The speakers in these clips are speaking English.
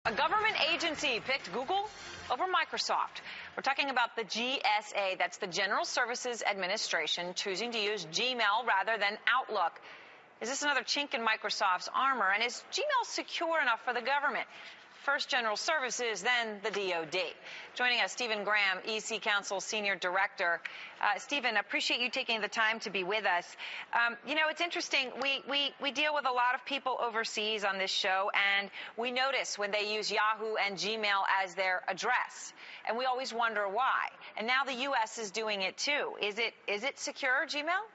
A government agency picked Google over Microsoft. We're talking about the GSA, that's the General Services Administration, choosing to use Gmail rather than Outlook. Is this another chink in Microsoft's armor? And is Gmail secure enough for the government? First General Services, then the DOD. Joining us, Stephen Graham, EC Council Senior Director. Stephen, appreciate you taking the time to be with us. You know, it's interesting. We deal with a lot of people overseas on this show, and we notice when they use Yahoo and Gmail as their address. And we always wonder why. And now the U.S. is doing it too. Is it secure, Gmail?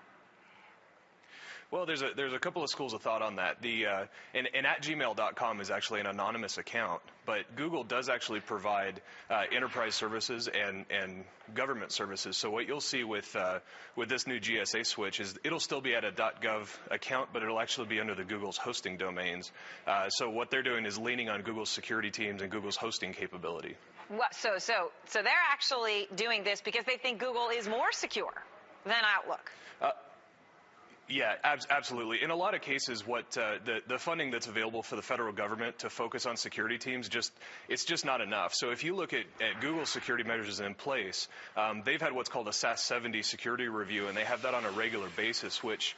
Well, there's a couple of schools of thought on that. And at gmail.com is actually an anonymous account, but Google does actually provide enterprise services and government services. So what you'll see with this new GSA switch is it'll still be at a .gov account, but it'll actually be under the Google's hosting domains. So what they're doing is leaning on Google's security teams and Google's hosting capability. What, so they're actually doing this because they think Google is more secure than Outlook. Yeah, absolutely. In a lot of cases, what the funding that's available for the federal government to focus on security teams, it's just not enough. So if you look at Google's security measures in place, they've had what's called a SAS 70 security review, and they have that on a regular basis, which,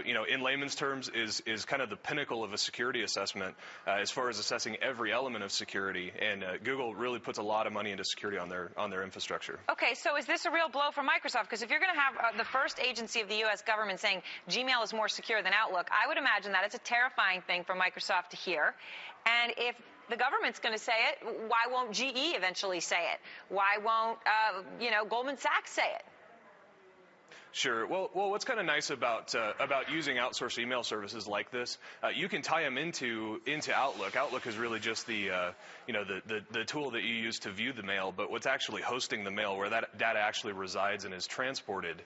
you know, in layman's terms is kind of the pinnacle of a security assessment as far as assessing every element of security. And Google really puts a lot of money into security on their infrastructure. Okay, so is this a real blow for Microsoft? Because if you're going to have the first agency of the U.S. government saying Gmail is more secure than Outlook, I would imagine that it's a terrifying thing for Microsoft to hear. And if the government's going to say it, why won't GE eventually say it? Why won't, you know, Goldman Sachs say it? Sure. Well, what's kind of nice about using outsourced email services like this, you can tie them into Outlook. Outlook is really just the tool that you use to view the mail, but what's actually hosting the mail, where that data actually resides and is transported,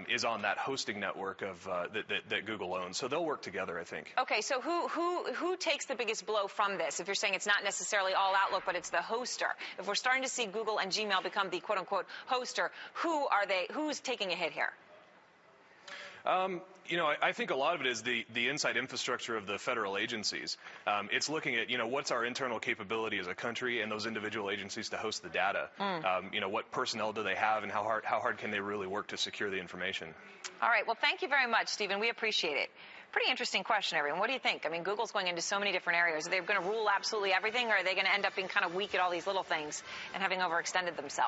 is on that hosting network of that Google owns. So they'll work together, I think. Okay. So who takes the biggest blow from this? If you're saying it's not necessarily all Outlook, but it's the hoster. If we're starting to see Google and Gmail become the quote unquote hoster, who's taking a hit here? You know, I think a lot of it is the inside infrastructure of the federal agencies. It's looking at, you know, what's our internal capability as a country and those individual agencies to host the data. You know, what personnel do they have and how hard can they really work to secure the information? All right. Well, thank you very much, Stephen. We appreciate it. Pretty interesting question, everyone. What do you think? I mean, Google's going into so many different areas. Are they going to rule absolutely everything, or are they going to end up being kind of weak at all these little things and having overextended themselves?